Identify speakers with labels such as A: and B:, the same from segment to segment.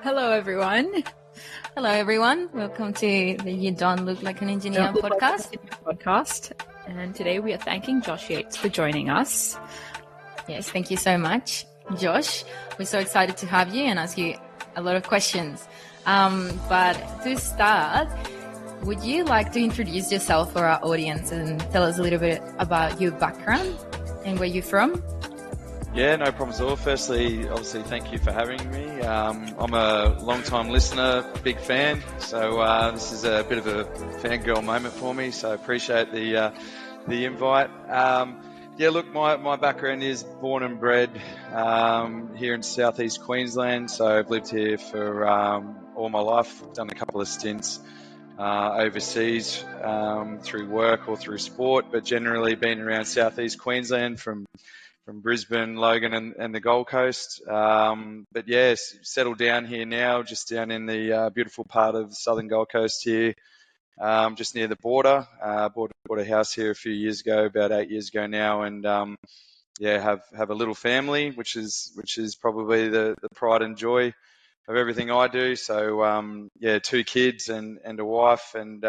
A: Hello, everyone. Hello, everyone. Welcome to the You Don't Look Like an Engineer podcast. And today we are thanking Josh Yates for joining us. Yes, thank you so much, Josh. We're so excited to have you and ask you a lot of questions. But to start, would you like to introduce yourself for our audience and tell us a little bit about your background and where you're from?
B: Yeah, no problems at all. Firstly, obviously, thank you for having me. I'm a long-time listener, big fan, so this is a bit of a fangirl moment for me, so I appreciate the invite. Yeah, look, my background is born and bred here in southeast Queensland, so I've lived here for all my life, done a couple of stints overseas through work or through sport, but generally been around southeast Queensland from Brisbane, Logan and the Gold Coast. But yes, settled down here now, just down in the beautiful part of the southern Gold Coast here, just near the border. Bought a house here a few years ago, about 8 years ago now, and yeah, have a little family, which is probably the pride and joy of everything I do. So yeah, 2 kids and a wife, and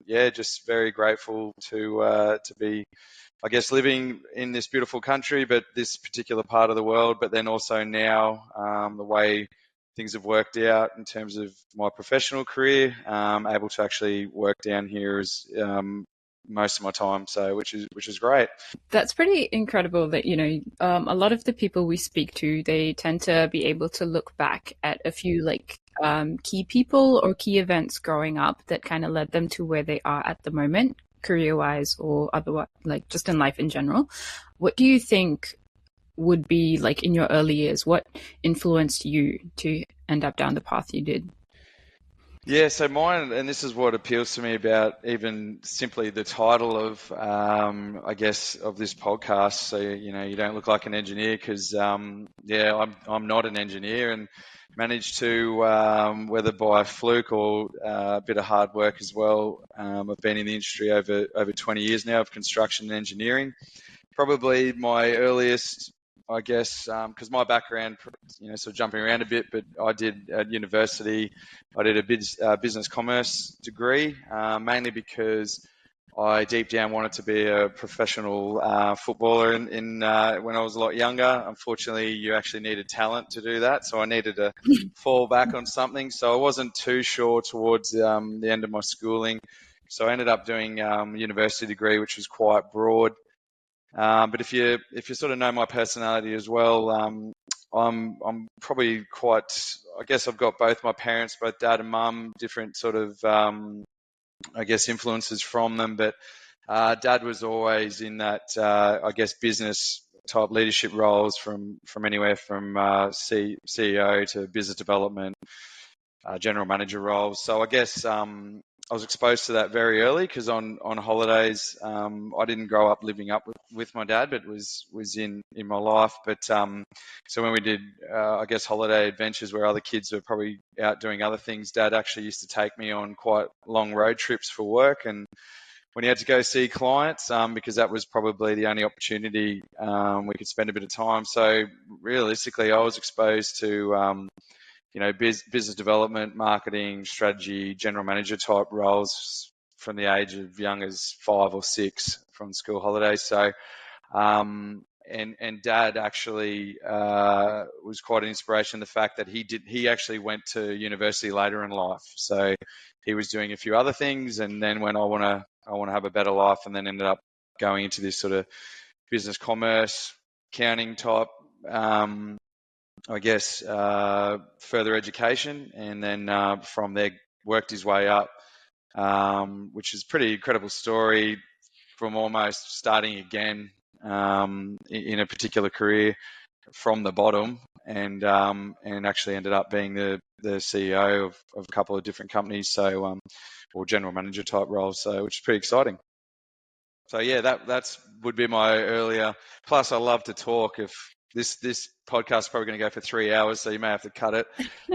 B: yeah, just very grateful to be, I guess, living in this beautiful country, but this particular part of the world, but then also now the way things have worked out in terms of my professional career, able to actually work down here is most of my time, so which is great.
A: That's pretty incredible that, a lot of the people we speak to, they tend to be able to look back at a few key people or key events growing up that kind of led them to where they are at the moment, career-wise or otherwise, like just in life in general. What do you think would be like in your early years? What influenced you to end up down the path you did?
B: Yeah, so mine, and this is what appeals to me about even simply the title of, I guess, of this podcast. So, you don't look like an engineer because, yeah, I'm not an engineer, and managed to, whether by fluke or a bit of hard work as well. I've been in the industry over 20 years now of construction and engineering. Probably my earliest, I guess, because my background, sort of jumping around a bit, but I did at university, I did a business commerce degree, mainly because I deep down wanted to be a professional footballer in when I was a lot younger. Unfortunately, you actually needed talent to do that, so I needed to fall back on something. So I wasn't too sure towards the end of my schooling. So I ended up doing a university degree, which was quite broad. But if you sort of know my personality as well, I'm probably quite, I guess I've got both my parents, both dad and mum, different sort of I guess influences from them. But dad was always in that I guess business type leadership roles from anywhere from CEO to business development, general manager roles. So I guess I was exposed to that very early because on holidays, I didn't grow up living up with my dad, but was in my life. But so when we did, I guess, holiday adventures where other kids were probably out doing other things, dad actually used to take me on quite long road trips for work. And when he had to go see clients, because that was probably the only opportunity we could spend a bit of time. So realistically, I was exposed to business development, marketing, strategy, general manager type roles from the age of young as 5 or 6 from school holidays. So, and dad actually was quite an inspiration. The fact that he actually went to university later in life. So he was doing a few other things, and then when I want to have a better life, and then ended up going into this sort of business commerce, accounting type. I guess, further education, and then from there worked his way up, which is a pretty incredible story from almost starting again in a particular career from the bottom, and actually ended up being the CEO of a couple of different companies, so or general manager type roles, so which is pretty exciting. So yeah, that's would be my earlier. Plus, I love to talk. If this podcast is probably going to go for 3 hours, so you may have to cut it.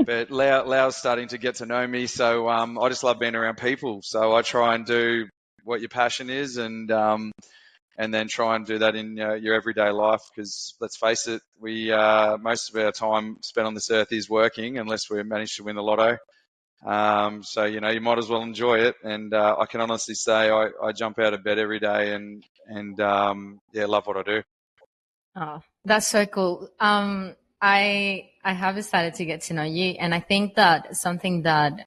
B: But Lau's starting to get to know me, so I just love being around people. So I try and do what your passion is, and and then try and do that in your everyday life. Because let's face it, we most of our time spent on this earth is working, unless we manage to win the lotto. So you might as well enjoy it. And I can honestly say I jump out of bed every day and love what I do.
A: Oh, that's so cool. I have started to get to know you, and I think that something that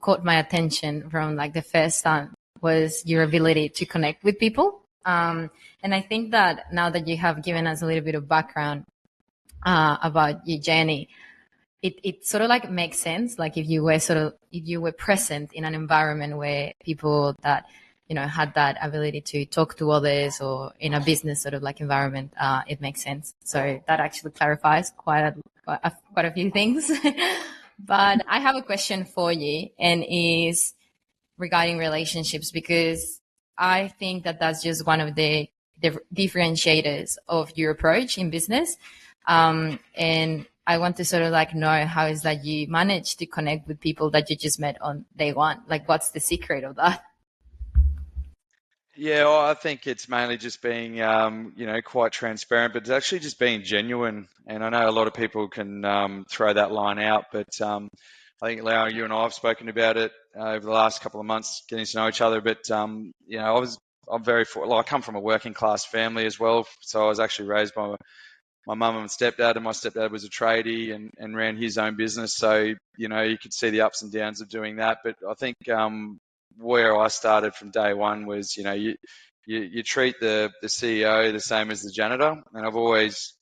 A: caught my attention from like the first time was your ability to connect with people. And I think that now that you have given us a little bit of background about your journey, it sort of like makes sense. Like if you were present in an environment where people that had that ability to talk to others, or in a business sort of like environment, it makes sense. So that actually clarifies quite a few things. But I have a question for you, and is regarding relationships, because I think that that's just one of the differentiators of your approach in business. And I want to sort of like know how is that you manage to connect with people that you just met on day one? Like, what's the secret of that?
B: Yeah, well, I think it's mainly just being, quite transparent, but it's actually just being genuine. And I know a lot of people can throw that line out, but I think, Lau, you and I have spoken about it over the last couple of months, getting to know each other. But I'm I come from a working class family as well, so I was actually raised by my mum and stepdad, and my stepdad was a tradie and ran his own business. So you could see the ups and downs of doing that. But I think where I started from day one was, you treat the CEO the same as the janitor, and I've always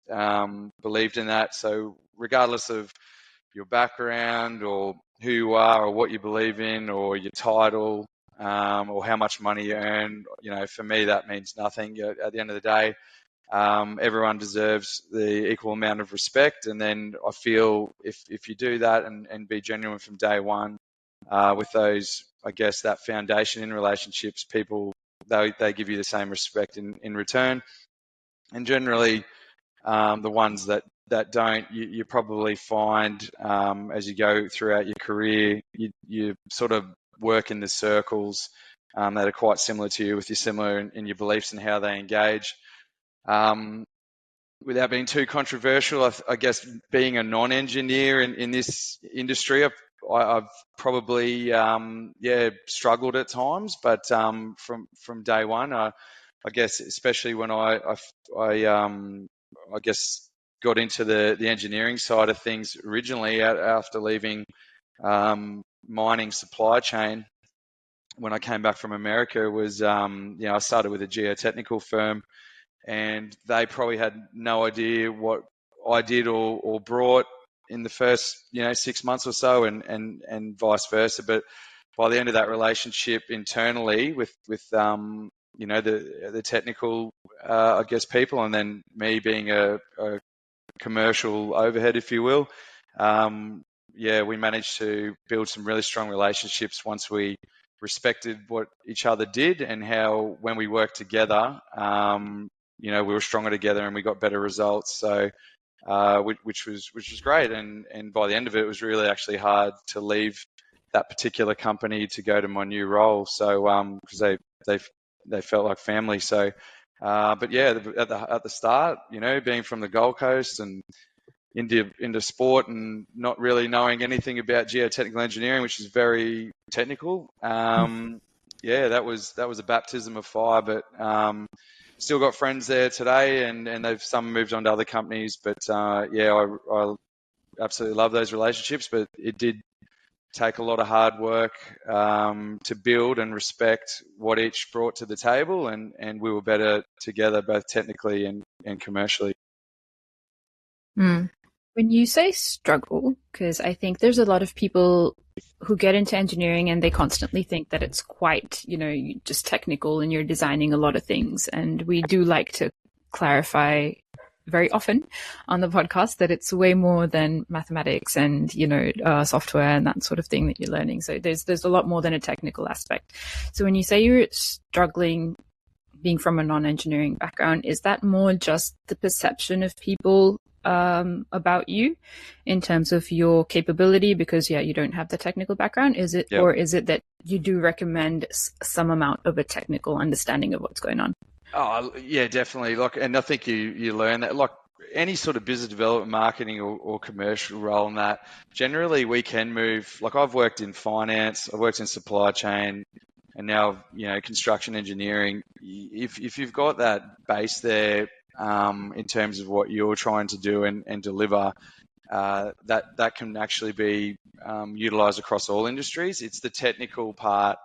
B: believed in that. So regardless of your background or who you are or what you believe in or your title or how much money you earn, for me that means nothing. At the end of the day, everyone deserves the equal amount of respect. And then I feel if you do that and be genuine from day one, with those, I guess, that foundation in relationships, people, they give you the same respect in return. And generally, the ones that don't, you probably find as you go throughout your career, you sort of work in the circles that are quite similar to you, with you similar in your beliefs and how they engage. Without being too controversial, I guess being a non-engineer in this industry, I've probably struggled at times, but from day one, I guess especially when I guess got into the engineering side of things originally after leaving mining supply chain. When I came back from America, was I started with a geotechnical firm, and they probably had no idea what I did or brought in the first 6 months or so, and vice versa. But by the end of that relationship internally with the technical I guess people, and then me being a commercial overhead, if you will, we managed to build some really strong relationships once we respected what each other did, and how when we worked together, we were stronger together and we got better results. So which was great. And by the end of it, it was really actually hard to leave that particular company to go to my new role. So because they felt like family. So but yeah, at the start, being from the Gold Coast and into sport and not really knowing anything about geotechnical engineering, which is very technical. That was a baptism of fire. But still got friends there today, and some moved on to other companies. But I absolutely love those relationships. But it did take a lot of hard work to build and respect what each brought to the table, and we were better together, both technically and commercially.
C: When you say struggle, because I think there's a lot of people who get into engineering and they constantly think that it's quite, just technical and you're designing a lot of things. And we do like to clarify very often on the podcast that it's way more than mathematics and, software and that sort of thing that you're learning. So there's a lot more than a technical aspect. So when you say you're struggling being from a non-engineering background, is that more just the perception of people about you in terms of your capability? Because you don't have the technical background. Is it, or is it that you do recommend some amount of a technical understanding of what's going on?
B: Oh, yeah, definitely. And I think you learn that, any sort of business development, marketing or commercial role in that, generally we can move. I've worked in finance, I've worked in supply chain, and now, construction engineering. If you've got that base there, in terms of what you're trying to do and deliver, that can actually be utilized across all industries. It's the technical part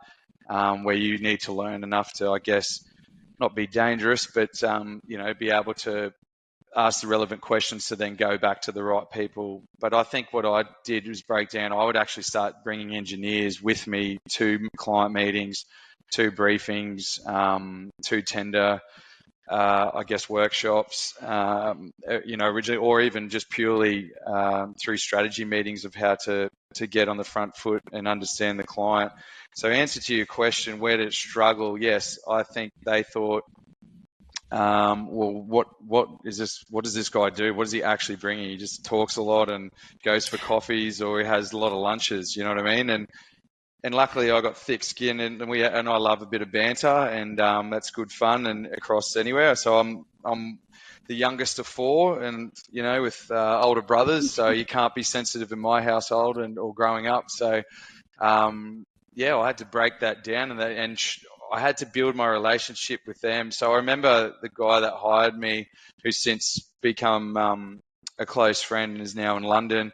B: where you need to learn enough to, I guess, not be dangerous, but be able to ask the relevant questions to then go back to the right people. But I think what I did was break down. I would actually start bringing engineers with me to client meetings, to briefings, to tender, workshops, originally, or even just purely through strategy meetings of how to get on the front foot and understand the client. So, answer to your question, where did it struggle? Yes, I think they thought, what is this? What does this guy do? What is he actually bringing? He just talks a lot and goes for coffees, or he has a lot of lunches. You know what I mean? And luckily I got thick skin, and I love a bit of banter, and that's good fun and across anywhere. So I'm the youngest of four, and with older brothers, so you can't be sensitive in my household or growing up. So I had to break that down, and I had to build my relationship with them. So I remember the guy that hired me, who's since become a close friend and is now in London.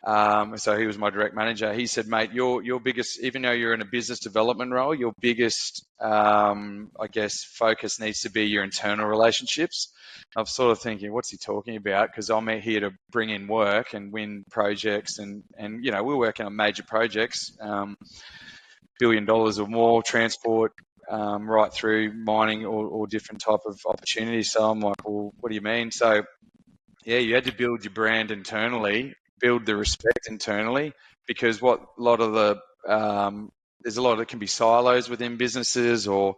B: So he was my direct manager. He said, mate, your biggest, even though you're in a business development role, your biggest, focus needs to be your internal relationships. I'm sort of thinking, what's he talking about? Because I'm here to bring in work and win projects, and we're working on major projects, $1 billion or more, transport, right through mining or different type of opportunities. So I'm like, well, what do you mean? So you had to build your brand internally, build the respect internally, because there's a lot that can be silos within businesses, or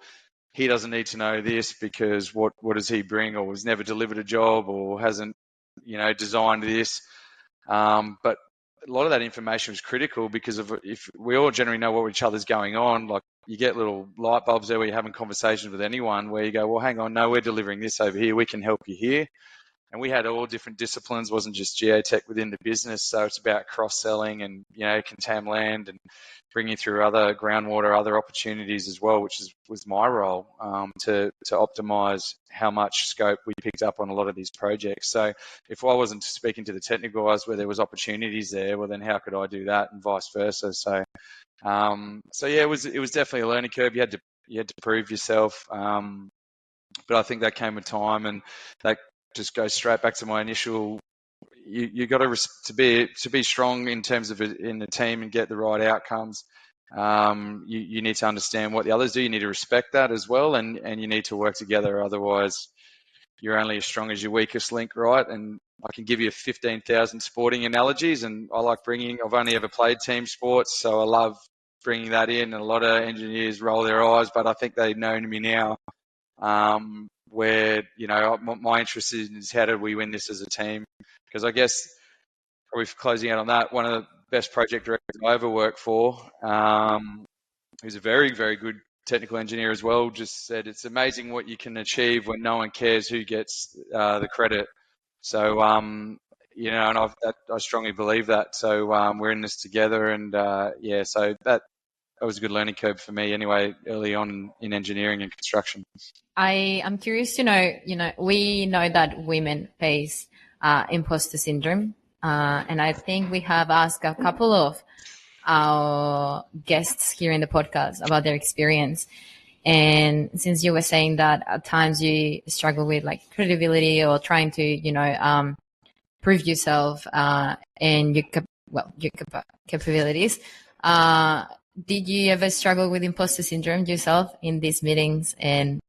B: he doesn't need to know this because what does he bring, or has never delivered a job, or hasn't designed this. But a lot of that information was critical, because if we all generally know what each other's going on, you get little light bulbs there where you're having conversations with anyone where you go, well, hang on, no, we're delivering this over here, we can help you here. And we had all different disciplines, wasn't just geotech within the business. So it's about cross-selling and, contam land and bringing through other groundwater, other opportunities as well, which was my role, to optimize how much scope we picked up on a lot of these projects. So if I wasn't speaking to the technical guys where there was opportunities there, well, then how could I do that, and vice versa? So, it was definitely a learning curve. You had to prove yourself. But I think that came with time, and that just goes straight back to my initial. You got to be strong in terms of in the team and get the right outcomes. You need to understand what the others do. You need to respect that as well, and you need to work together. Otherwise, you're only as strong as your weakest link, right? And I can give you 15,000 sporting analogies, and I've only ever played team sports, so I love bringing that in. And a lot of engineers roll their eyes, but I think they know me now. Where my interest is how do we win this as a team? Because I guess, probably closing out on that, one of the best project directors I ever worked for, who's a very, very good technical engineer as well, just said it's amazing what you can achieve when no one cares who gets the credit. So and I strongly believe that. So we're in this together, and so that was a good learning curve for me anyway, early on in engineering and construction.
A: I'm curious to know, we know that women face imposter syndrome. And I think we have asked a couple of our guests here in the podcast about their experience. And since you were saying that at times you struggle with credibility or trying to, prove yourself and your capabilities, did you ever struggle with imposter syndrome yourself in these meetings and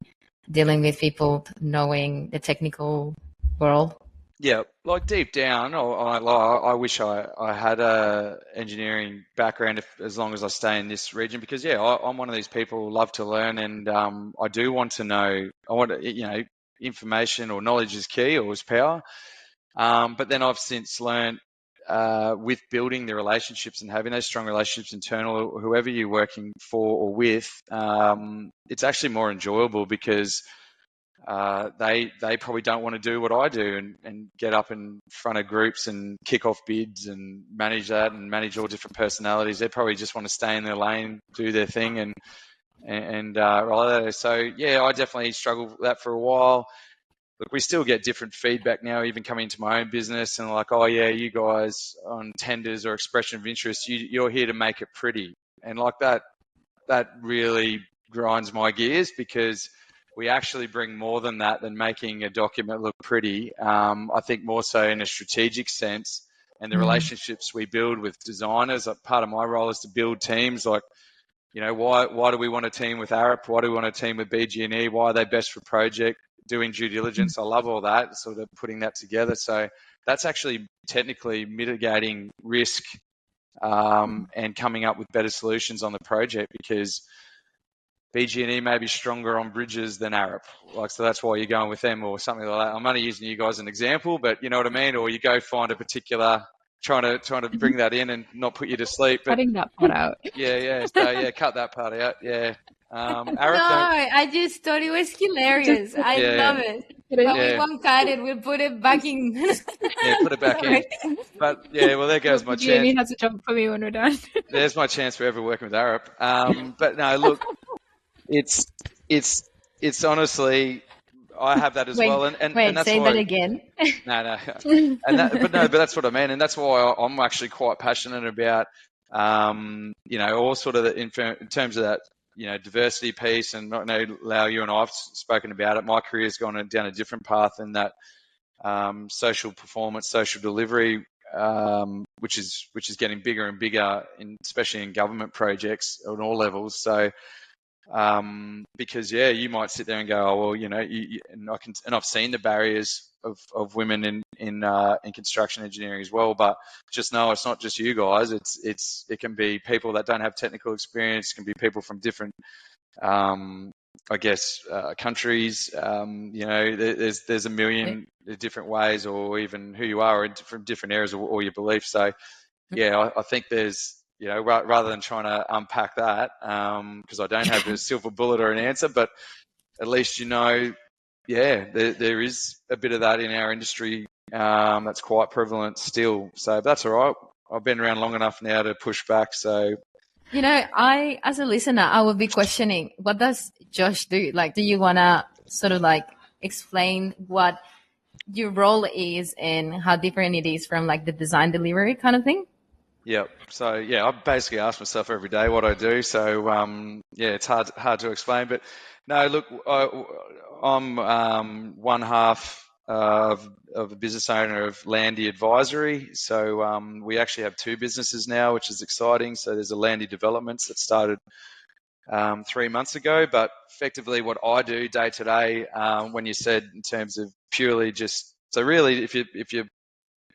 A: dealing with people knowing the technical world?
B: Yeah, like deep down, I wish I had a engineering background as long as I stay in this region because I'm one of these people who love to learn and I do want to know. I want to, information or knowledge is key or is power. But then I've since learned with building the relationships and having those strong relationships internal, whoever you're working for or with, it's actually more enjoyable because they probably don't want to do what I do and get up in front of groups and kick off bids and manage that and manage all different personalities. They probably just want to stay in their lane, do their thing, and roll there. So I definitely struggled with that for a while. Look, we still get different feedback now, even coming into my own business and like, oh yeah, you guys on tenders or expression of interest, you're here to make it pretty, and like that really grinds my gears because we actually bring more than that than making a document look pretty. I think more so in a strategic sense and the relationships we build with designers. Part of my role is to build teams like, why do we want a team with Arup? Why do we want a team with BG&E? Why are they best for project? Doing due diligence. I love all that, sort of putting that together. So that's actually technically mitigating risk and coming up with better solutions on the project because BG&E may be stronger on bridges than Arup. So that's why you're going with them or something like that. I'm only using you guys as an example, but you know what I mean? Or you go find a particular, trying to bring that in and not put you to sleep. But
C: cutting that part out.
B: So cut that part out. Yeah.
A: No, I just thought it was hilarious. I love it. But we won't cut it. We'll put it back in.
B: Put it back in. But there goes my chance.
C: He has a job for me when we're done.
B: There's my chance for ever working with Arup. But no, look, it's honestly, I have that as well. And that's
A: say
B: why,
A: that again.
B: No. But that's what I mean. And that's why I'm actually quite passionate about, all sort of in terms of that, diversity piece. And I know, Lau, you and I have spoken about it. My career's gone down a different path in that social performance, social delivery, which is getting bigger and bigger, especially in government projects on all levels. So, because you might sit there and go, oh well, and I've seen the barriers of women in construction engineering as well. But just know it's not just you guys. It can be people that don't have technical experience. It can be people from different, countries. There's a million different ways, or even who you are from different areas or your beliefs. So, I think there's. Rather than trying to unpack that, because I don't have a silver bullet or an answer, but at least there is a bit of that in our industry that's quite prevalent still. So that's all right. I've been around long enough now to push back. So,
A: I, as a listener, I would be questioning, what does Josh do? Like, do you want to sort of like explain what your role is and how different it is from like the design delivery kind of thing?
B: Yeah. So I basically ask myself every day what I do. So it's hard to explain. But no, look, I'm one half of a business owner of Landy Advisory. So we actually have two businesses now, which is exciting. So there's a Landy Developments that started 3 months ago. But effectively, what I do day to day, when you said in terms of purely just so really, if you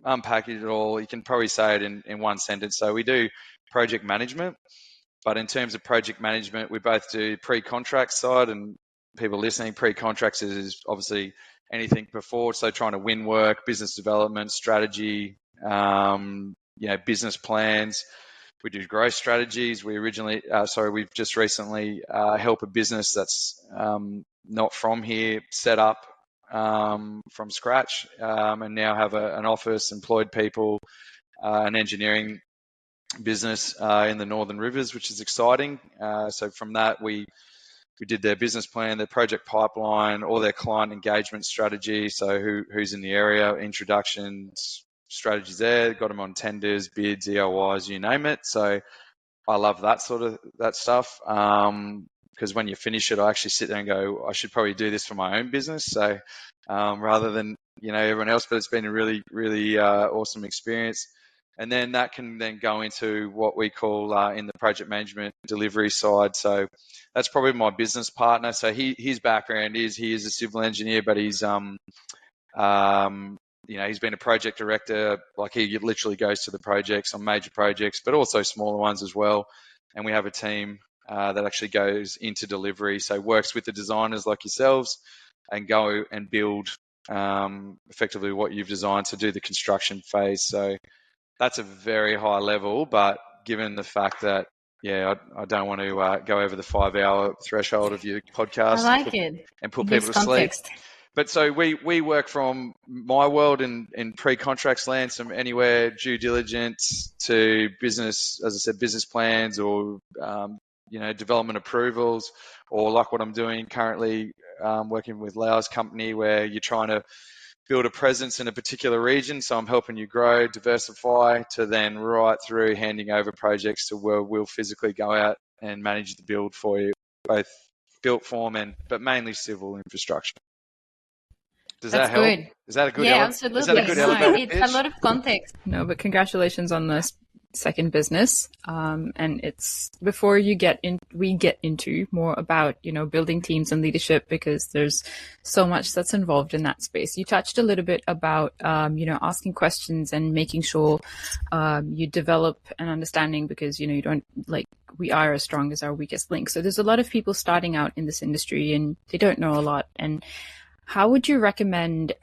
B: unpack it all, you can probably say it in one sentence. So we do project management, but in terms of project management, we both do pre-contract side, and people listening, pre-contracts is obviously anything before. So trying to win work, business development, strategy, business plans. We do growth strategies. We've just recently helped a business that's not from here set up from scratch, and now have an office, employed people, an engineering business in the Northern Rivers, which is exciting. So from that, we did their business plan, their project pipeline, all their client engagement strategy. So who's in the area, introductions, strategies there, got them on tenders, bids, EOIs, you name it. So I love that stuff. Because when you finish it, I actually sit there and go, I should probably do this for my own business. So rather than everyone else, but it's been a really, really awesome experience. And then that can then go into what we call in the project management delivery side. So that's probably my business partner. So his background is he is a civil engineer, but he's he's been a project director. Like, he literally goes to the projects on major projects, but also smaller ones as well. And we have a team that actually goes into delivery, so works with the designers like yourselves and go and build effectively what you've designed to do the construction phase. So that's a very high level, but given the fact that, I don't want to go over the 5-hour threshold of your podcast.
A: I like it.
B: And put people to sleep. But so we work from my world in pre-contracts land, from anywhere due diligence to business, as I said, business plans or, development approvals, or like what I'm doing currently, working with Lau's company, where you're trying to build a presence in a particular region. So I'm helping you grow, diversify, to then right through handing over projects to where we'll physically go out and manage the build for you, both built form but mainly civil infrastructure. Does that help?
A: Good.
B: Is that a good
A: absolutely.
B: Is that a good elevator pitch?
A: It's a lot of context.
C: No, but congratulations on this second business. And it's before we get into more about, building teams and leadership, because there's so much that's involved in that space. You touched a little bit about, asking questions and making sure you develop an understanding, because, you don't, like, we are as strong as our weakest link. So there's a lot of people starting out in this industry and they don't know a lot. And how would you recommend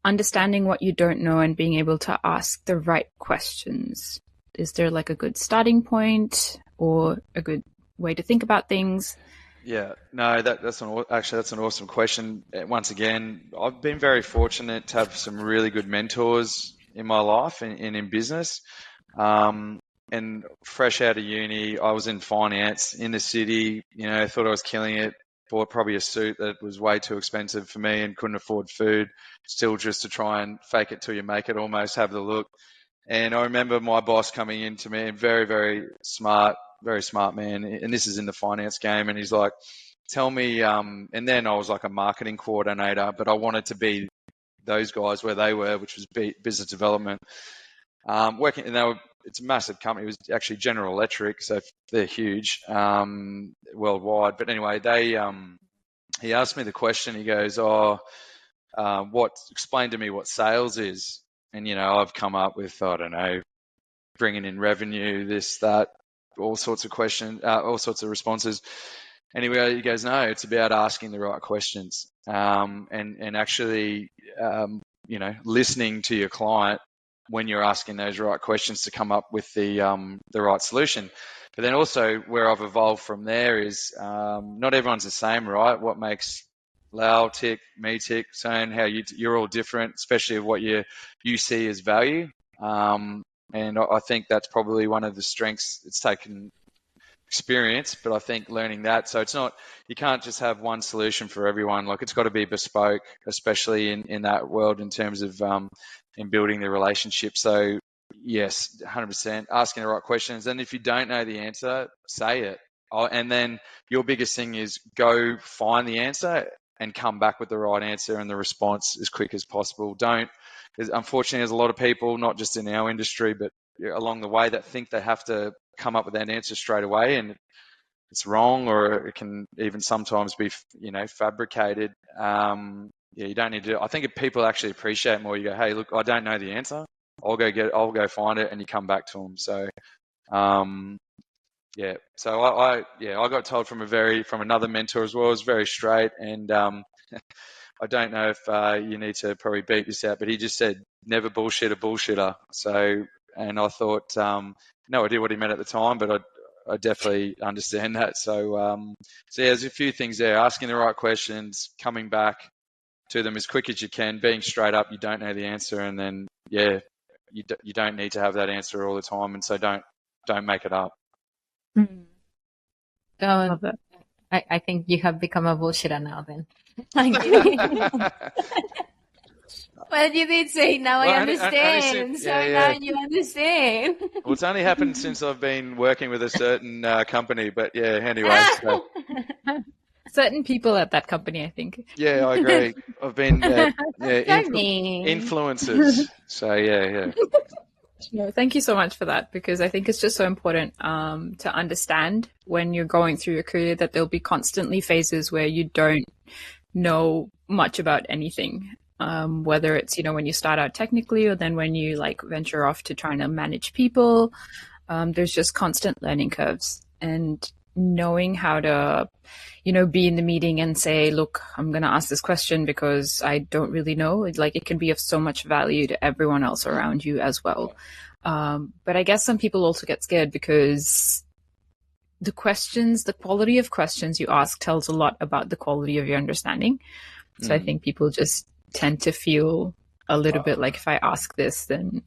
C: understanding what you don't know and being able to ask the right questions? Is there like a good starting point or a good way to think about things?
B: Yeah, no, that's an awesome question. Once again, I've been very fortunate to have some really good mentors in my life and in business. And fresh out of uni, I was in finance in the city. Thought I was killing it. Bought probably a suit that was way too expensive for me and couldn't afford food, still just to try and fake it till you make it, almost have the look. And I remember my boss coming in to me, very, very smart man, and this is in the finance game, and he's like, tell me, and then I was like a marketing coordinator, but I wanted to be those guys where they were, which was business development. Working, and it's a massive company. It was actually General Electric, so they're huge worldwide. But anyway, he asked me the question. He goes, explain to me what sales is. And, I've come up with, I don't know, bringing in revenue, this, that, all sorts of questions, all sorts of responses. Anyway, he goes, no, it's about asking the right questions, and actually, listening to your client when you're asking those right questions to come up with the right solution. But then also where I've evolved from there is not everyone's the same, right? What makes Lau tick, me tick, saying how you're all different, especially what you see as value. And I think that's probably one of the strengths. It's taken experience, but I think learning that. So it's not, you can't just have one solution for everyone. Like, it's got to be bespoke, especially in that world in terms of in building the relationship. So yes, 100% asking the right questions. And if you don't know the answer, say it. And then your biggest thing is go find the answer and come back with the right answer and the response as quick as possible. Unfortunately, there's a lot of people, not just in our industry, but along the way, that think they have to come up with that answer straight away, and it's wrong, or it can even sometimes be, fabricated. You don't need to. I think if people actually appreciate more, you go, hey, look, I don't know the answer. I'll go find it, and you come back to them. So, yeah. So I got told from another mentor as well. It was very straight, and I don't know if you need to probably beat this out, but he just said, never bullshit a bullshitter. So, and I thought, no idea what he meant at the time, but I definitely understand that. So, yeah, there's a few things there: asking the right questions, coming back to them as quick as you can, being straight up. You don't know the answer, and then you don't need to have that answer all the time, and so don't make it up.
A: I love that. I think you have become a bullshitter now. Then, I'm kidding. Well, you did say now. I understand. Now you understand.
B: Well, it's only happened since I've been working with a certain company, but yeah, anyway. So.
C: Certain people at that company, I think.
B: Yeah, I agree. I've been influencers. So yeah.
C: No, thank you so much for that, because I think it's just so important to understand when you're going through your career that there'll be constantly phases where you don't know much about anything. whether it's, when you start out technically or then when you like venture off to trying to manage people. There's just constant learning curves, and knowing how to, be in the meeting and say, look, I'm going to ask this question because I don't really know. It can be of so much value to everyone else around you as well. But I guess some people also get scared because the quality of questions you ask tells a lot about the quality of your understanding. So I think people just tend to feel a little bit like, if I ask this, then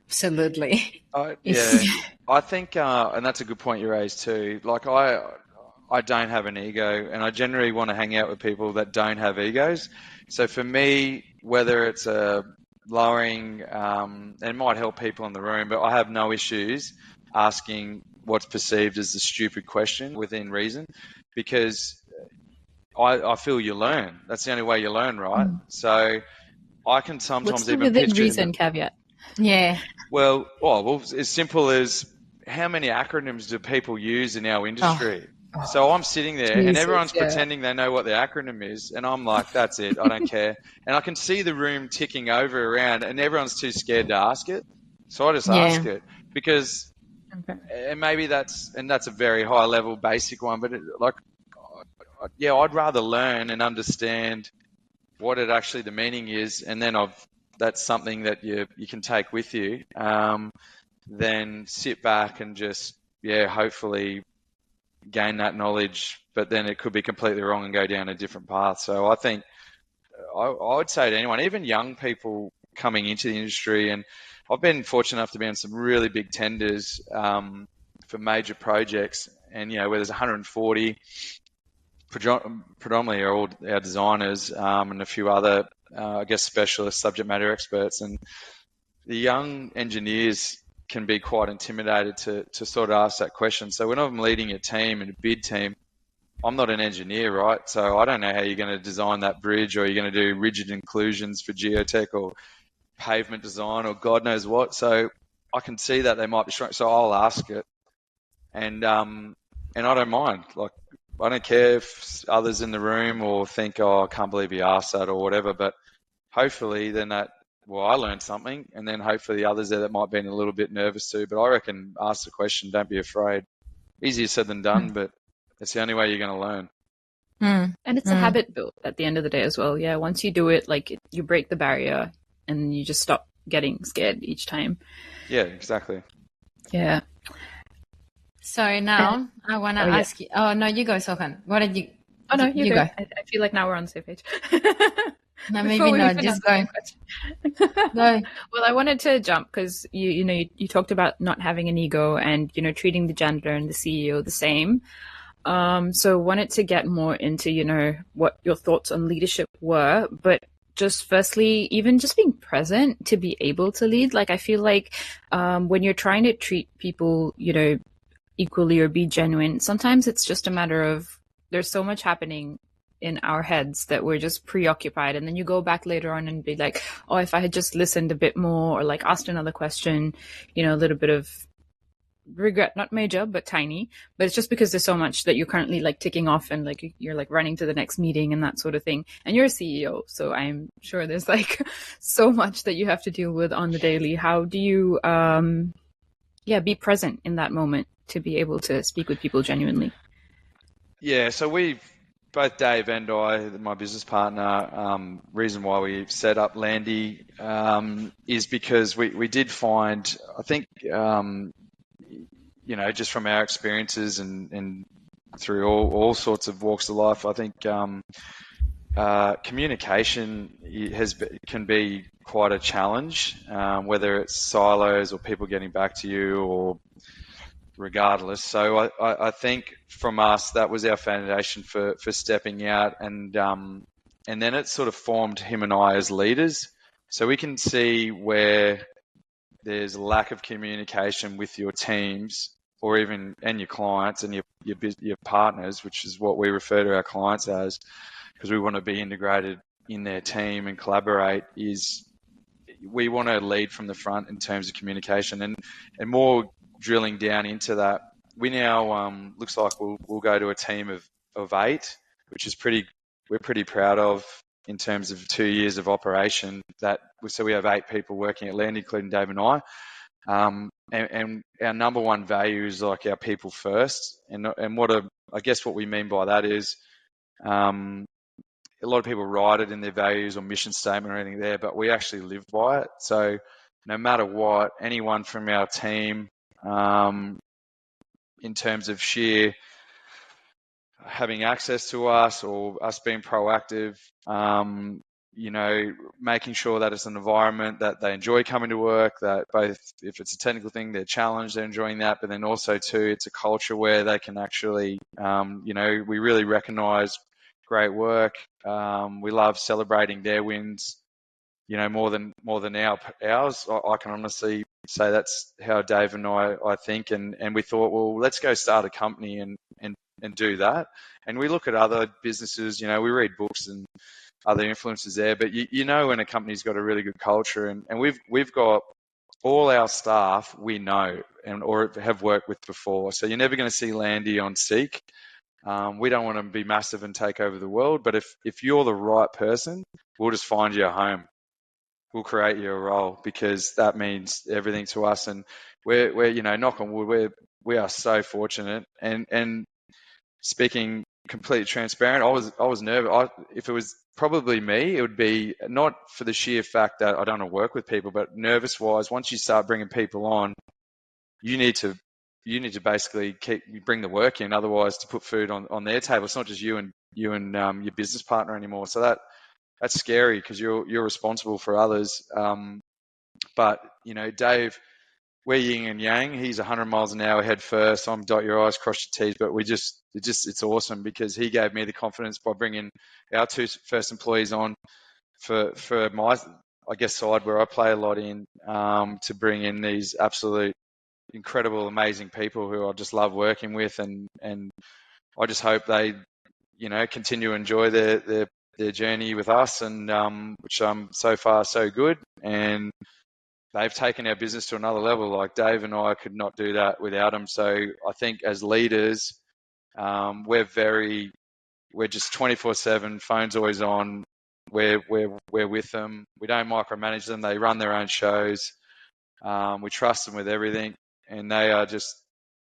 C: absolutely.
B: I think, and that's a good point you raised too. Like I don't have an ego, and I generally want to hang out with people that don't have egos. So for me, whether it's lowering, and it might help people in the room, but I have no issues asking what's perceived as a stupid question within reason, because I feel you learn. That's the only way you learn, right? So I can sometimes even
C: within
B: picture
C: reason caveat.
A: Yeah.
B: Well, as simple as how many acronyms do people use in our industry? So I'm sitting there and everyone's pretending they know what the acronym is, and I'm like, that's it, I don't care. And I can see the room ticking over around, and everyone's too scared to ask it. So I just ask it because, and maybe that's a very high level basic one, but I'd rather learn and understand what it actually the meaning is, and then that's something that you can take with you, then sit back and just hopefully gain that knowledge, but then it could be completely wrong and go down a different path. So I think I would say to anyone, even young people coming into the industry, and I've been fortunate enough to be on some really big tenders for major projects, and where there's 140, predominantly are all our designers, and a few other specialist subject matter experts, and the young engineers can be quite intimidated to sort of ask that question. So when I'm leading a team and a bid team, I'm not an engineer, right? So I don't know how you're going to design that bridge, or you're going to do rigid inclusions for geotech or pavement design or God knows what. So I can see that they might be strong. So I'll ask it, and I don't mind. Like, I don't care if others in the room or think, oh, I can't believe he asked that or whatever, but hopefully then I learned something, and then hopefully the others there that might be a little bit nervous too. But I reckon ask the question, don't be afraid. Easier said than done, but it's the only way you're going to learn.
C: And it's a habit built at the end of the day as well. Yeah, once you do it, you break the barrier and you just stop getting scared each time.
B: Yeah, exactly.
C: Yeah.
A: So now I want to ask you. Oh, no, you go, Sohan. What did you?
C: Oh, no, you go. I feel like now we're on the same page.
A: No, maybe not. Just go.
C: Well, I wanted to jump because you talked about not having an ego and treating the janitor and the CEO the same. So wanted to get more into what your thoughts on leadership were, but just firstly, even just being present to be able to lead. Like, I feel like when you're trying to treat people equally or be genuine, sometimes it's just a matter of there's so much happening in our heads that we're just preoccupied, and then you go back later on and be like, oh, if I had just listened a bit more, or asked another question, a little bit of regret, not major but tiny, but it's just because there's so much that you're currently ticking off, and you're running to the next meeting and that sort of thing, and you're a CEO, so I'm sure there's so much that you have to deal with on the daily. How do you be present in that moment to be able to speak with people genuinely?
B: So both Dave and I, my business partner, reason why we set up Landy is because we did find, I think, just from our experiences and through all sorts of walks of life, I think communication can be quite a challenge, whether it's silos or people getting back to you or regardless. So I think from us, that was our foundation for stepping out, and then it sort of formed him and I as leaders. So we can see where there's lack of communication with your teams, or even and your clients and your partners, which is what we refer to our clients as, because we want to be integrated in their team and collaborate. Is we want to lead from the front in terms of communication, and more drilling down into that. We now looks like we'll go to a team of 8, which is we're pretty proud of. in terms of 2 years of operation. So we have 8 people working at Landy, including Dave and I. And our number one value is like our people first. And I guess what we mean by that is, a lot of people write it in their values or mission statement or anything there, but we actually live by it. So no matter what, anyone from our team, in terms of sheer having access to us or us being proactive, making sure that it's an environment that they enjoy coming to work, that both if it's a technical thing, they're challenged, they're enjoying that, but then also too, it's a culture where they can actually, we really recognize great work. We love celebrating their wins, more than ours. I can honestly say that's how Dave and I think, and we thought, well, let's go start a company and do that. And we look at other businesses, we read books and other influences there, but when a company's got a really good culture, and we've got all our staff we know or have worked with before. So you're never going to see Landy on Seek. We don't want to be massive and take over the world, but if you're the right person, we'll just find you a home. We'll create you a role, because that means everything to us. And we're knock on wood, we are so fortunate. And speaking completely transparent, I was nervous. If it was probably me, it would be not for the sheer fact that I don't want to work with people, but nervous wise, once you start bringing people on, you need to basically bring the work in. Otherwise, to put food on their table, it's not just you and your business partner anymore. So that's scary, because you're responsible for others. But Dave, we're yin and yang. He's 100 miles an hour head first. I'm dot your I's, cross your T's. But it's awesome, because he gave me the confidence by bringing our 2 first employees on for my, I guess, side where I play a lot in, to bring in these absolute incredible, amazing people who I just love working with, and I just hope they, continue to enjoy their journey with us, and which so far so good. And they've taken our business to another level. Like Dave and I could not do that without them. So I think as leaders, we're just 24/7, phone's always on. We're with them. We don't micromanage them. They run their own shows. We trust them with everything, and they are just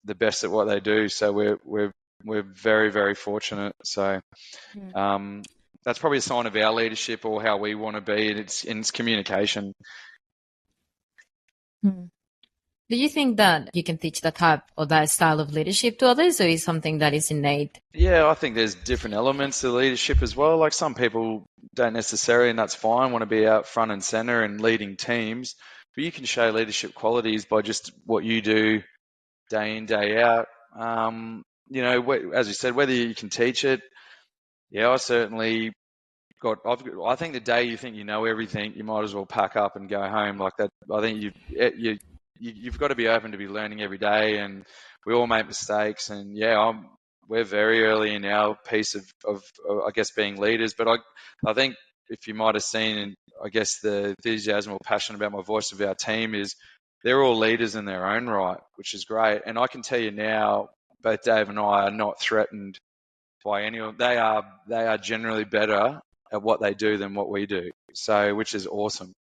B: the best at what they do. So we're very, very fortunate. So that's probably a sign of our leadership, or how we want to be. And it's communication.
A: Do you think that you can teach that type or that style of leadership to others, or is something that is innate?
B: Yeah, I think there's different elements to leadership as well. Like some people don't necessarily, and that's fine, want to be out front and center and leading teams. But you can show leadership qualities by just what you do day in, day out. As you said, whether you can teach it. Yeah, I certainly I think the day you think you know everything, you might as well pack up and go home. Like that, I think you've got to be open to be learning every day, and we all make mistakes. And we're very early in our piece of I guess being leaders. But I think if you might have seen, and I guess the enthusiasm or passion about my voice of our team is, they're all leaders in their own right, which is great. And I can tell you now, both Dave and I are not threatened by anyone. They are generally better at what they do than what we do. So, which is awesome.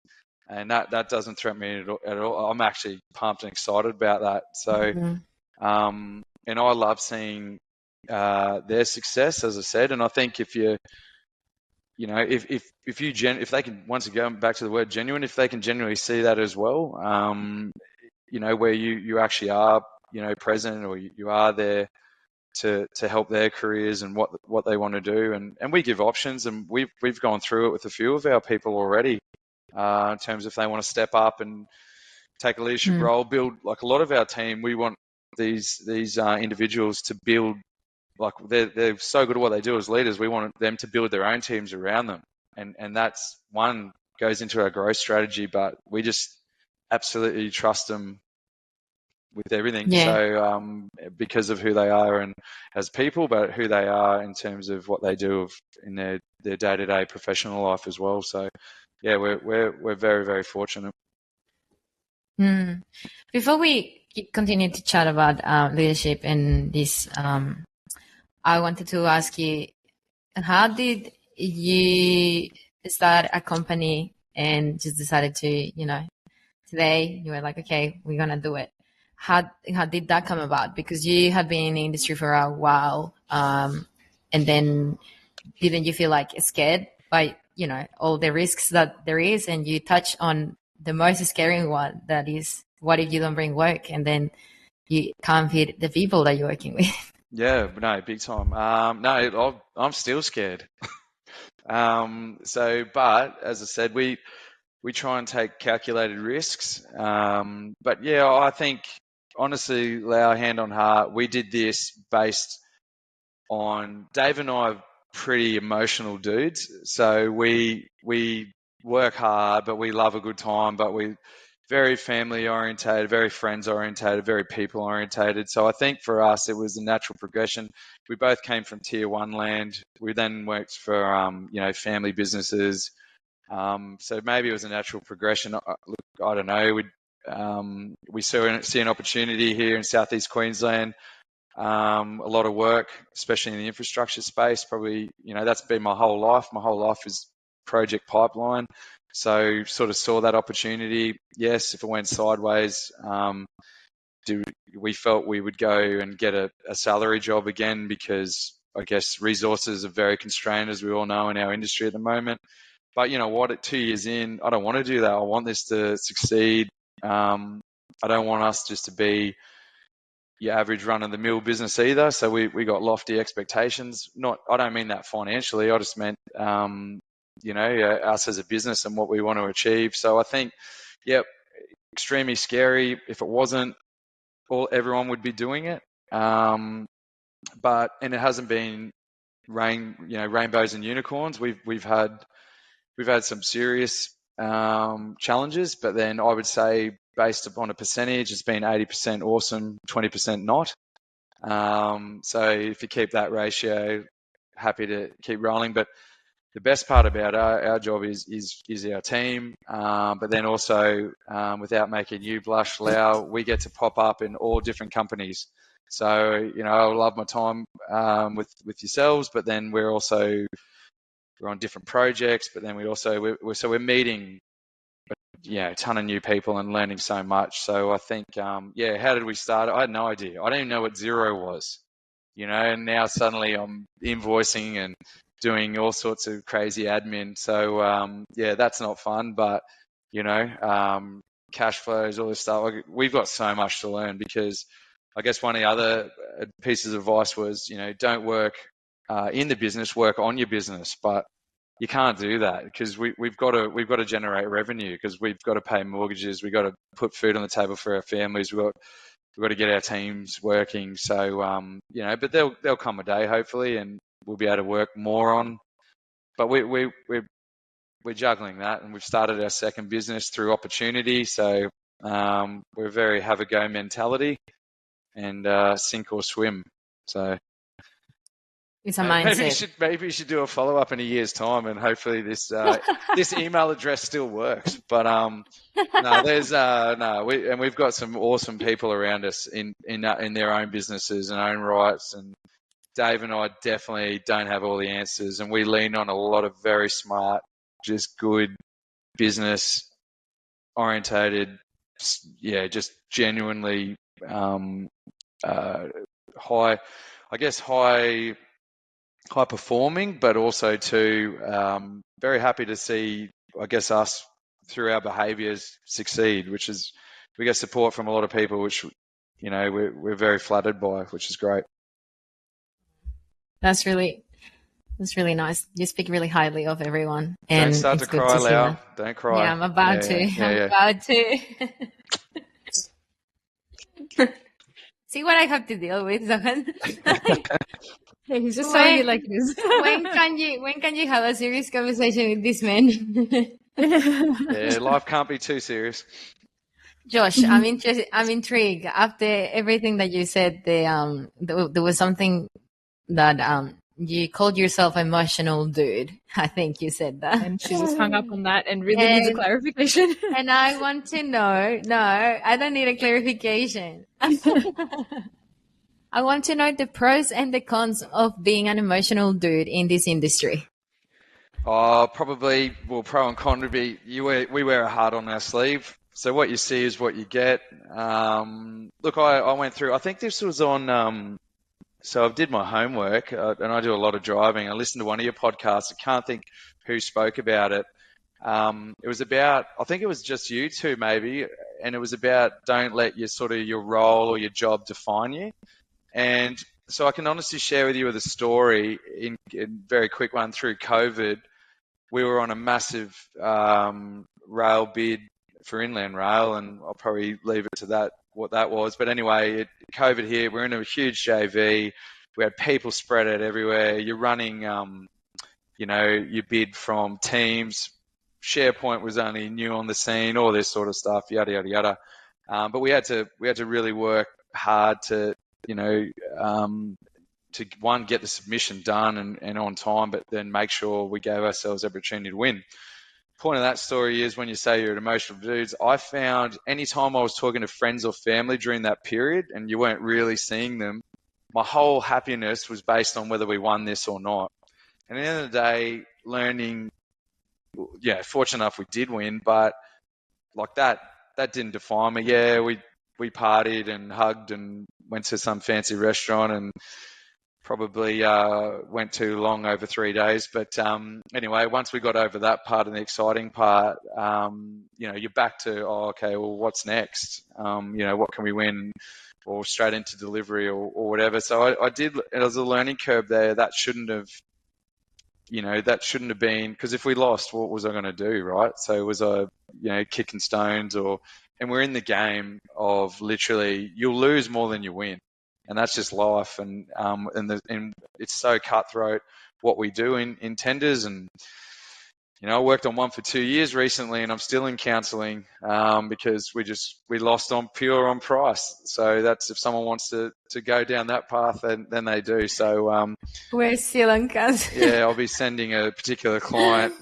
B: And that doesn't threaten me at all. I'm actually pumped and excited about that. So, and I love seeing their success, as I said. And I think if they can, once again, back to the word genuine, if they can genuinely see that as well, where you actually are, present, or you are there to help their careers and what they want to do, and we give options, and we've gone through it with a few of our people already, in terms of if they want to step up and take a leadership role, build, like a lot of our team, we want these individuals to build, like they're so good at what they do as leaders, we want them to build their own teams around them, and that's one goes into our growth strategy, but we just absolutely trust them with everything. So because of who they are and as people, but who they are in terms of what they do in their day-to-day professional life as well. So we're very, very fortunate.
A: Before we continue to chat about leadership and this, I wanted to ask you, how did you
D: start a company and just decided to, you know, today you were like, okay, we're going to do it. How did that come about? Because you had been in the industry for a while. And then didn't you feel like scared by, you know, all the risks that there is? And you touch on the most scary one, that is, what if you don't bring work and then you can't feed the people that you're working with?
B: Yeah, no, big time. No, I'm still scared. But as I said, we try and take calculated risks. But yeah, I think honestly, Lau, hand on heart, we did this based on Dave and I are pretty emotional dudes. So we work hard, but we love a good time, but we very family orientated, very friends orientated, very people orientated. So I think for us, it was a natural progression. We both came from tier one land. We then worked for, family businesses. So maybe it was a natural progression. Look, I don't know. We see an opportunity here in Southeast Queensland. A lot of work, especially in the infrastructure space. Probably, that's been my whole life. My whole life is project pipeline. So sort of saw that opportunity. Yes, if it went sideways, we felt we would go and get a salary job again, because I guess resources are very constrained, as we all know, in our industry at the moment. But you know what, at 2 years in, I don't want to do that. I want this to succeed. I don't want us just to be your average run-of-the-mill business either. So we got lofty expectations. I don't mean that financially. I just meant, us as a business and what we want to achieve. So I think, extremely scary. If it wasn't, everyone would be doing it. And it hasn't been rainbows and unicorns. We've had some serious challenges, but then I would say, based upon a percentage, it's been 80% awesome, 20% not. So if you keep that ratio, happy to keep rolling. But the best part about our job is our team. But then also, without making you blush, Lau, we get to pop up in all different companies. So, I love my time with yourselves, but then we're on different projects, but then we're meeting a ton of new people and learning so much. So I think, how did we start? I had no idea. I didn't even know what Xero was, and now suddenly I'm invoicing and doing all sorts of crazy admin. So, that's not fun, but, cash flows, all this stuff. We've got so much to learn, because I guess one of the other pieces of advice was, don't work in the business, work on your business. But you can't do that, because we've got to generate revenue, because we've got to pay mortgages, we've got to put food on the table for our families, we've got to get our teams working. So but there'll come a day, hopefully, and we'll be able to work more on. But we're juggling that, and we've started our second business through opportunity. So we're very have a go mentality, and sink or swim. So.
D: It's a mindset.
B: Maybe you should do a follow up in a year's time, and hopefully this email address still works. But we've got some awesome people around us in their own businesses and own rights. And Dave and I definitely don't have all the answers, and we lean on a lot of very smart, just good business orientated, just genuinely high performing, but also too very happy to see, I guess, us through our behaviours succeed, which is we get support from a lot of people, which we're very flattered by, which is great.
D: That's really nice. You speak really highly of everyone. And
B: don't start to cry, Lau. Don't cry.
D: Yeah, I'm about to. I'm about to. See what I have to deal with, Zohan.
C: He's just telling you like it is.
D: when can you have a serious conversation with this man?
B: Life can't be too serious.
D: Josh, I'm intrigued. After everything that you said, there was something that you called yourself emotional dude. I think you said that.
C: And she just hung up on that and really needs a clarification.
D: And I want to know. No, I don't need a clarification. I want to know the pros and the cons of being an emotional dude in this industry.
B: Oh, probably, well, pro and con would be we wear a heart on our sleeve. So what you see is what you get. Look, I went through, I think this was on, so I did my homework and I do a lot of driving. I listened to one of your podcasts. I can't think who spoke about it. It was about, I think it was just you two maybe, and it was about don't let your role or your job define you. And so I can honestly share with you a story in very quick one through COVID. We were on a massive rail bid for Inland Rail, and I'll probably leave it to that, what that was. But anyway, COVID here, we're in a huge JV. We had people spread out everywhere. You're running, you bid from Teams. SharePoint was only new on the scene, all this sort of stuff, yada, yada, yada. But we had to really work hard to, to one, get the submission done and on time, but then make sure we gave ourselves every opportunity to win. Point of that story is when you say you're an emotional dudes, I found anytime I was talking to friends or family during that period and you weren't really seeing them, my whole happiness was based on whether we won this or not. And at the end of the day, learning, fortunate enough we did win, but like that didn't define me. Yeah, we partied and hugged and went to some fancy restaurant and probably went too long over 3 days. But anyway, once we got over that part and the exciting part, you're back to, okay, well, what's next? What can we win? Or straight into delivery or whatever. So I did, it was a learning curve there. That shouldn't have been, because if we lost, what was I going to do, right? So was I, kicking stones and we're in the game of literally you'll lose more than you win. And that's just life, and it's so cutthroat what we do in tenders. And I worked on one for 2 years recently, and I'm still in counselling because we lost on price. So that's, if someone wants to go down that path, then they do. So
D: we're still on counselling.
B: Yeah, I'll be sending a particular client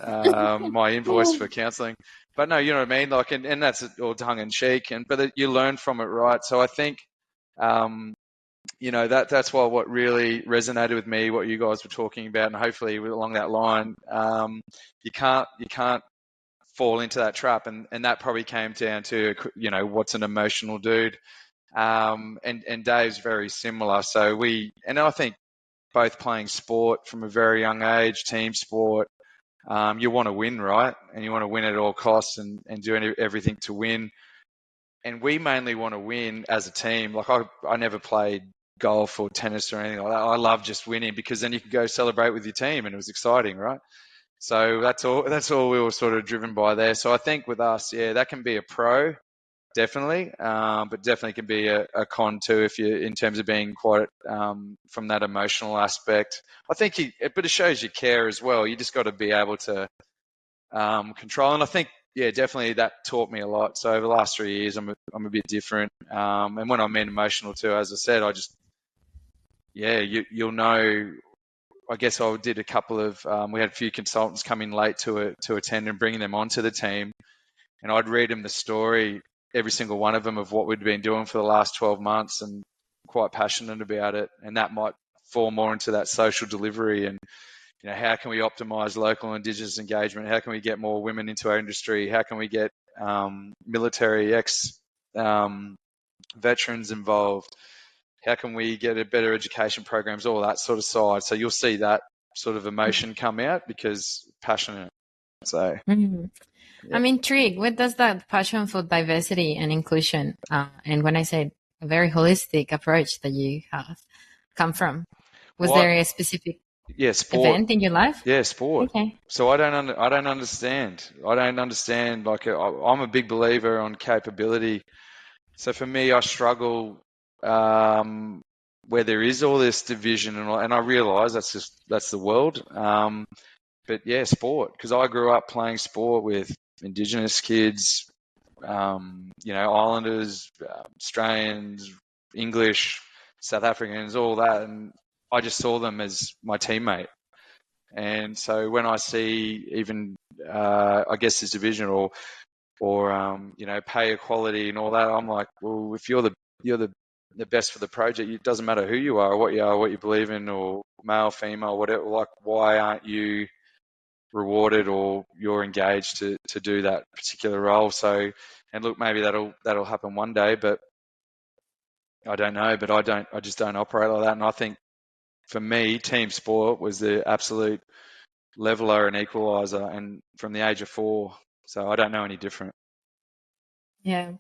B: my invoice for counselling. But no, you know what I mean. Like, and that's all tongue in cheek, but you learn from it, right? So I think. That's why what really resonated with me, what you guys were talking about, and hopefully along that line, you can't fall into that trap, and that probably came down to what's an emotional dude, and Dave's very similar. So I think both playing sport from a very young age, team sport, you want to win, right? And you want to win at all costs and do everything to win. And we mainly want to win as a team. Like I never played golf or tennis or anything like that. I love just winning because then you can go celebrate with your team, and it was exciting, right? So that's all we were sort of driven by there. So I think with us, that can be a pro, definitely, but definitely can be a con too if you, in terms of being quite from that emotional aspect. I think but it shows you care as well. You just got to be able to control, and I think. Yeah, definitely that taught me a lot. So over the last 3 years, I'm a bit different. And when I mean emotional too, as I said, you'll know. I guess I did a couple of. We had a few consultants come in late to attend and bringing them onto the team, and I'd read them the story, every single one of them, of what we'd been doing for the last 12 months, and quite passionate about it. And that might fall more into that social delivery and. How can we optimize local Indigenous engagement? How can we get more women into our industry? How can we get military veterans involved? How can we get a better education programs? All that sort of side. So you'll see that sort of emotion come out because passionate. So
D: I'm intrigued. Where does that passion for diversity and inclusion, and when I say a very holistic approach that you have, come from? Was there a specific
B: sport
D: event in your life?
B: Yeah, sport.
D: Okay.
B: So I don't understand. Like I'm a big believer on capability. So for me, I struggle where there is all this division, and I realise that's the world. But yeah, sport, because I grew up playing sport with Indigenous kids, Islanders, Australians, English, South Africans, all that, and I just saw them as my teammate. And so when I see even, I guess this division or pay equality and all that, I'm like, well, if you're the best for the project, it doesn't matter who you are, what you believe in, or male, female, whatever. Like, why aren't you rewarded or you're engaged to do that particular role. So, and look, maybe that'll happen one day, but I don't know. But I just don't operate like that. And I think for me, team sport was the absolute leveler and equalizer, and from the age of 4. So I don't know any different.
D: Yeah.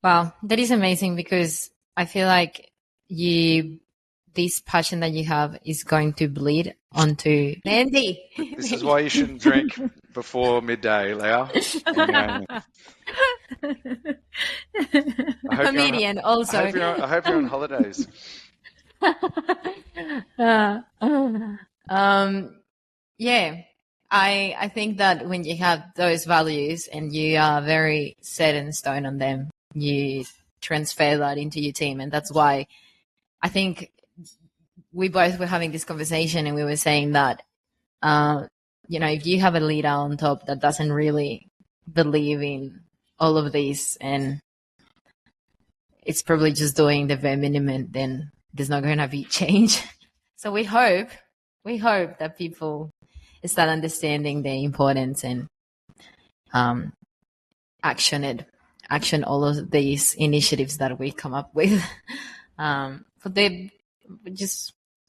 D: Wow, that is amazing, because I feel like this passion that you have is going to bleed onto Landy.
B: This is why you shouldn't drink before midday, Leah.
D: Comedian also.
B: I hope you're on holidays.
D: Yeah, I think that when you have those values and you are very set in stone on them, you transfer that into your team. And that's why I think we both were having this conversation, and we were saying that, if you have a leader on top that doesn't really believe in all of this, and it's probably just doing the bare minimum, then there's not going to be change. So we hope that people start understanding the importance and action all of these initiatives that we come up with.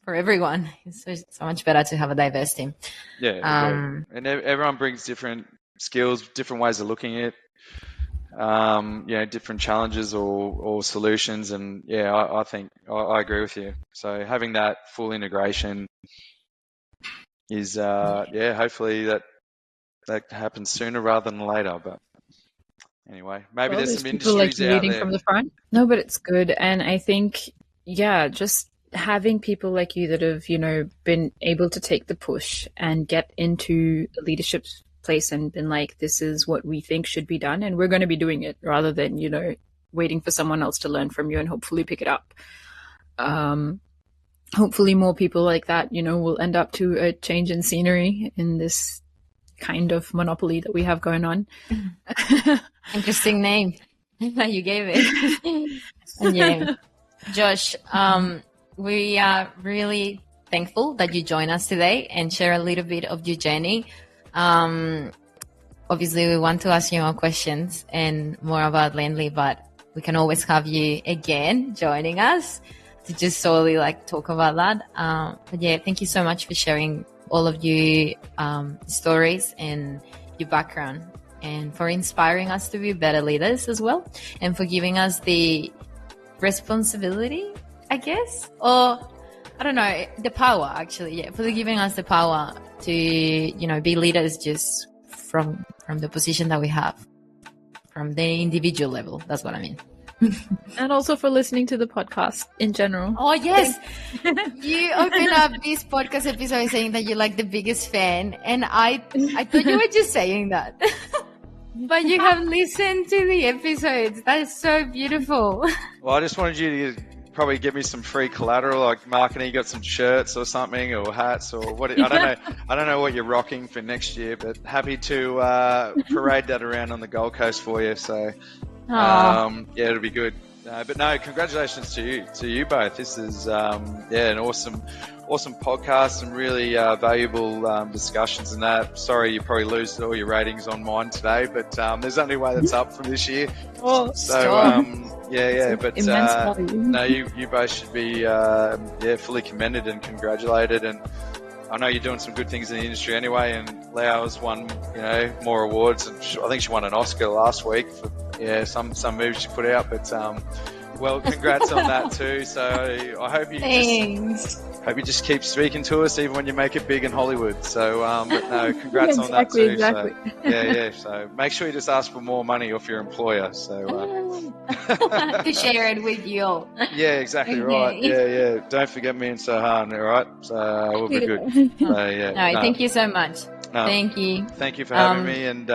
D: For everyone, it's so much better to have a diverse team.
B: Yeah, and everyone brings different skills, different ways of looking at different challenges or solutions. And I think I agree with you. So having that full integration is hopefully that happens sooner rather than later. But anyway, maybe there's some industries out there
C: from the front. No, but it's good. And I think just having people like you that have been able to take the push and get into a leadership place and been like, this is what we think should be done, and we're going to be doing it, rather than waiting for someone else to learn from you and hopefully pick it up. Hopefully more people like that will end up to a change in scenery in this kind of monopoly that we have going on.
D: Interesting name that you gave it. And Josh, we are really thankful that you joined us today and share a little bit of your journey. Obviously, we want to ask you more questions and more about Landy, but we can always have you again joining us to just solely talk about that. But thank you so much for sharing all of your stories and your background, and for inspiring us to be better leaders as well, and for giving us the responsibility, I guess, or I don't know, the power actually, for giving us the power to, be leaders just from the position that we have, from the individual level. That's what I mean.
C: And also for listening to the podcast in general.
D: Oh, yes. You opened up this podcast episode saying that you're the biggest fan, and I thought you were just saying that. But you have listened to the episodes. That is so beautiful.
B: Well, I just wanted you to probably give me some free collateral, like marketing. You got some shirts or something, or hats, or what? I don't know what you're rocking for next year, but happy to parade that around on the Gold Coast for you. So, it'll be good. But no, congratulations to you both. This is an awesome podcast, and really valuable discussions and that. Sorry, you probably lose all your ratings on mine today, but there's only way that's up from this year.
C: Oh,
B: so but
C: no,
B: you both should be fully commended and congratulated. And I know you're doing some good things in the industry anyway. And Lau's won more awards, and I think she won an Oscar last week for some moves she put out. But well, congrats on that too. So I hope you just keep speaking to us even when you make it big in Hollywood. So but no, congrats on that too.
C: Exactly.
B: So, so make sure you just ask for more money off your employer. So
D: to share it with you all.
B: Yeah, exactly right. Yeah. Don't forget me and Sohan. All right, so we'll be good. So,
D: Thank you so much.
B: No,
D: thank you.
B: Thank you for having me, and